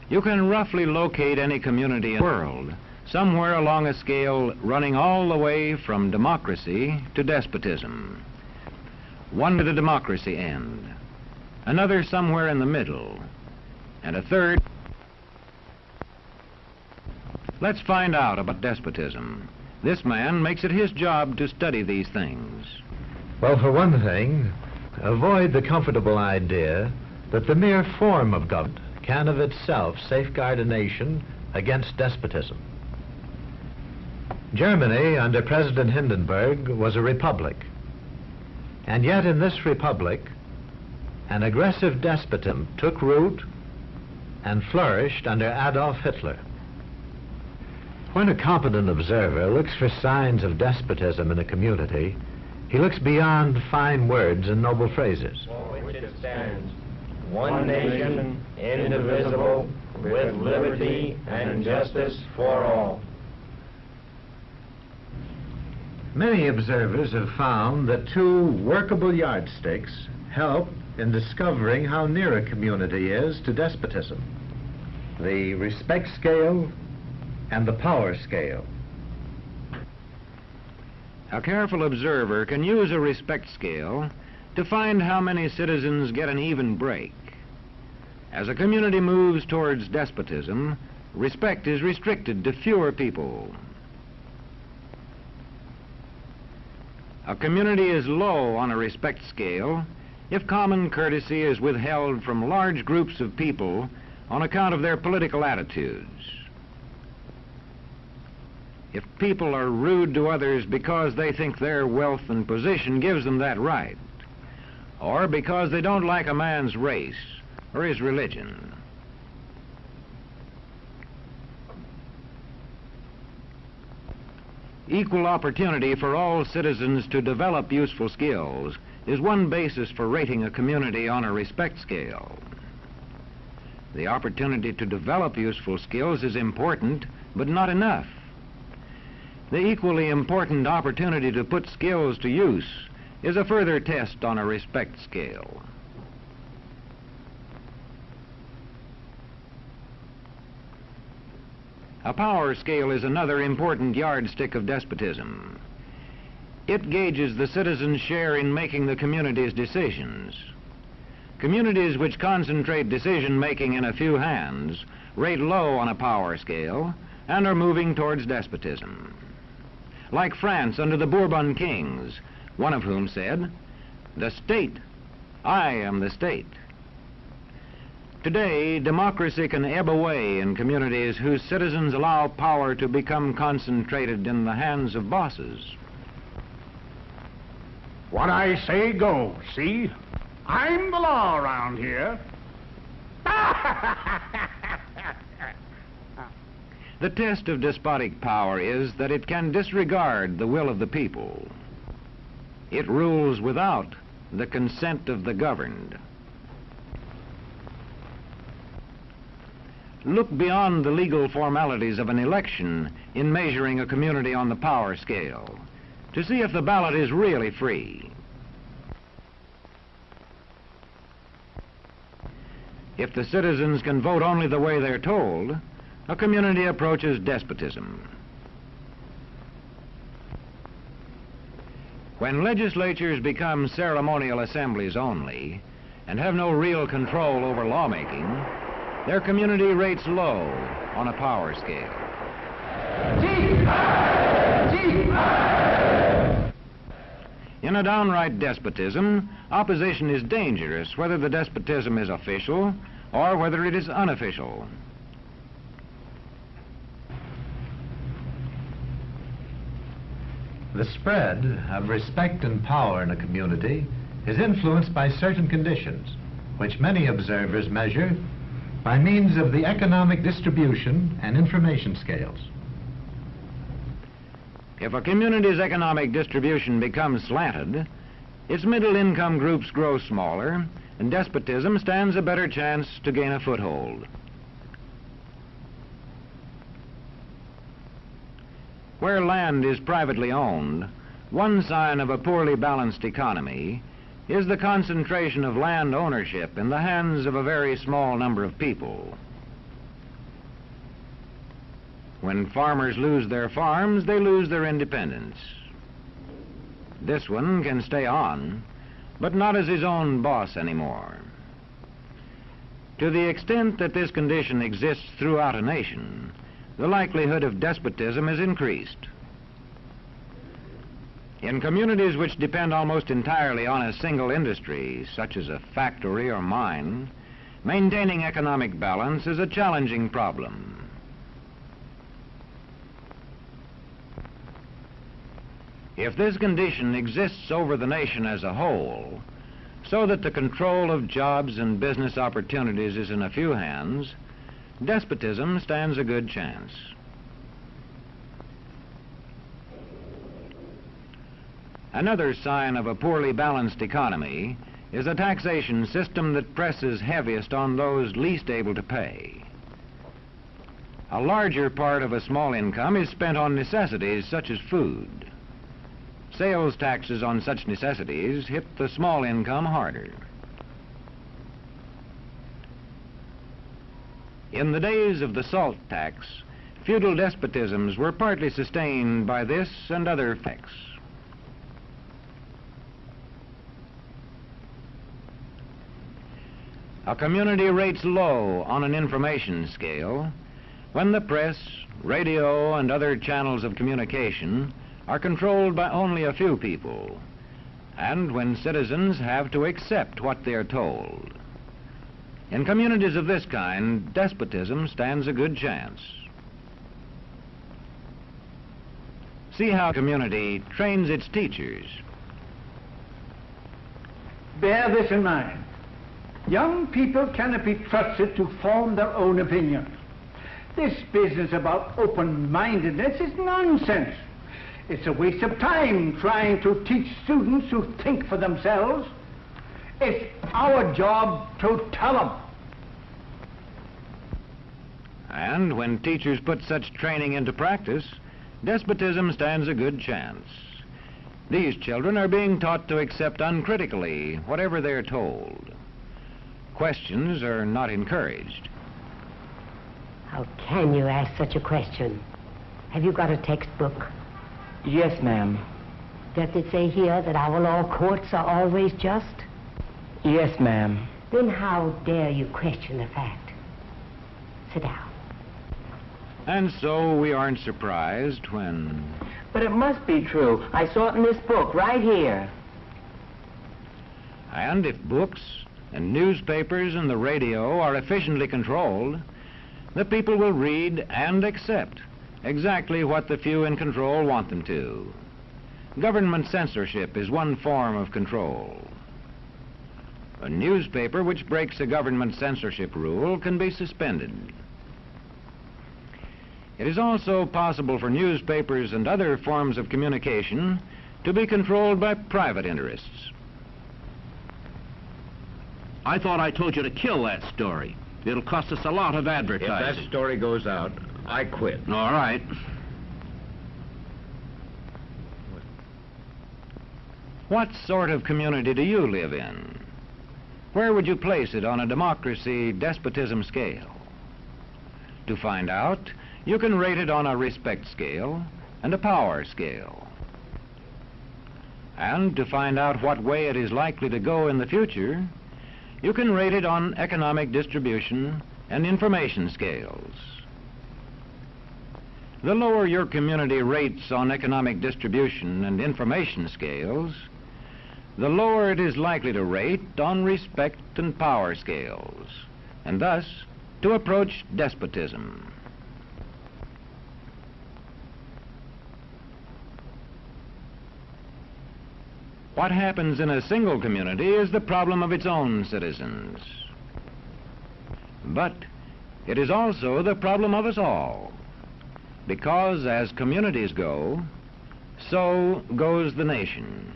You can roughly locate any community in the world, somewhere along a scale running all the way from democracy to despotism. One to the democracy end, another somewhere in the middle, and a third. Let's find out about despotism. This man makes it his job to study these things. Well, for one thing, avoid the comfortable idea that the mere form of government can of itself safeguard a nation against despotism. Germany, under President Hindenburg, was a republic. And yet in this republic, an aggressive despotism took root and flourished under Adolf Hitler. When a competent observer looks for signs of despotism in a community, he looks beyond fine words and noble phrases. For which it stands, one nation, indivisible, with liberty and justice for all. Many observers have found that two workable yardsticks help in discovering how near a community is to despotism: the respect scale and the power scale. A careful observer can use a respect scale to find how many citizens get an even break. As a community moves towards despotism, respect is restricted to fewer people. A community is low on a respect scale if common courtesy is withheld from large groups of people on account of their political attitudes. If people are rude to others because they think their wealth and position gives them that right, or because they don't like a man's race or his religion. Equal opportunity for all citizens to develop useful skills is one basis for rating a community on a respect scale. The opportunity to develop useful skills is important, but not enough. The equally important opportunity to put skills to use is a further test on a respect scale. A power scale is another important yardstick of despotism. It gauges the citizens' share in making the community's decisions. Communities which concentrate decision-making in a few hands rate low on a power scale and are moving towards despotism. Like France under the Bourbon kings, one of whom said, "The state, I am the state." Today, democracy can ebb away in communities whose citizens allow power to become concentrated in the hands of bosses. What I say goes, see? I'm the law around here. The test of despotic power is that it can disregard the will of the people. It rules without the consent of the governed. Look beyond the legal formalities of an election in measuring a community on the power scale to see if the ballot is really free. If the citizens can vote only the way they're told, a community approaches despotism. When legislatures become ceremonial assemblies only and have no real control over lawmaking, their community rates low on a power scale. In a downright despotism, opposition is dangerous, whether the despotism is official or whether it is unofficial. The spread of respect and power in a community is influenced by certain conditions, which many observers measure by means of the economic distribution and information scales. If a community's economic distribution becomes slanted, its middle-income groups grow smaller, and despotism stands a better chance to gain a foothold. Where land is privately owned, one sign of a poorly balanced economy is the concentration of land ownership in the hands of a very small number of people. When farmers lose their farms, they lose their independence. This one can stay on, but not as his own boss anymore. To the extent that this condition exists throughout a nation, the likelihood of despotism is increased. In communities which depend almost entirely on a single industry, such as a factory or mine, maintaining economic balance is a challenging problem. If this condition exists over the nation as a whole, so that the control of jobs and business opportunities is in a few hands, despotism stands a good chance. Another sign of a poorly balanced economy is a taxation system that presses heaviest on those least able to pay. A larger part of a small income is spent on necessities such as food. Sales taxes on such necessities hit the small income harder. In the days of the salt tax, feudal despotisms were partly sustained by this and other effects. A community rates low on an information scale when the press, radio, and other channels of communication are controlled by only a few people, and when citizens have to accept what they are told. In communities of this kind, despotism stands a good chance. See how a community trains its teachers. Bear this in mind. Young people cannot be trusted to form their own opinions. This business about open-mindedness is nonsense. It's a waste of time trying to teach students to think for themselves. It's our job to tell them. And when teachers put such training into practice, despotism stands a good chance. These children are being taught to accept uncritically whatever they're told. Questions are not encouraged. How can you ask such a question? Have you got a textbook? Yes, ma'am. Does it say here that our law courts are always just? Yes, ma'am. Then how dare you question the fact? Sit down. And so we aren't surprised when... But it must be true. I saw it in this book right here. And if books and newspapers and the radio are efficiently controlled, the people will read and accept exactly what the few in control want them to. Government censorship is one form of control. A newspaper which breaks a government censorship rule can be suspended. It is also possible for newspapers and other forms of communication to be controlled by private interests. I thought I told you to kill that story. It'll cost us a lot of advertising. If that story goes out, I quit. All right. What sort of community do you live in? Where would you place it on a democracy-despotism scale? To find out, you can rate it on a respect scale and a power scale. And to find out what way it is likely to go in the future, you can rate it on economic distribution and information scales. The lower your community rates on economic distribution and information scales, the lower it is likely to rate on respect and power scales, and thus to approach despotism. What happens in a single community is the problem of its own citizens. But it is also the problem of us all, because as communities go, so goes the nation.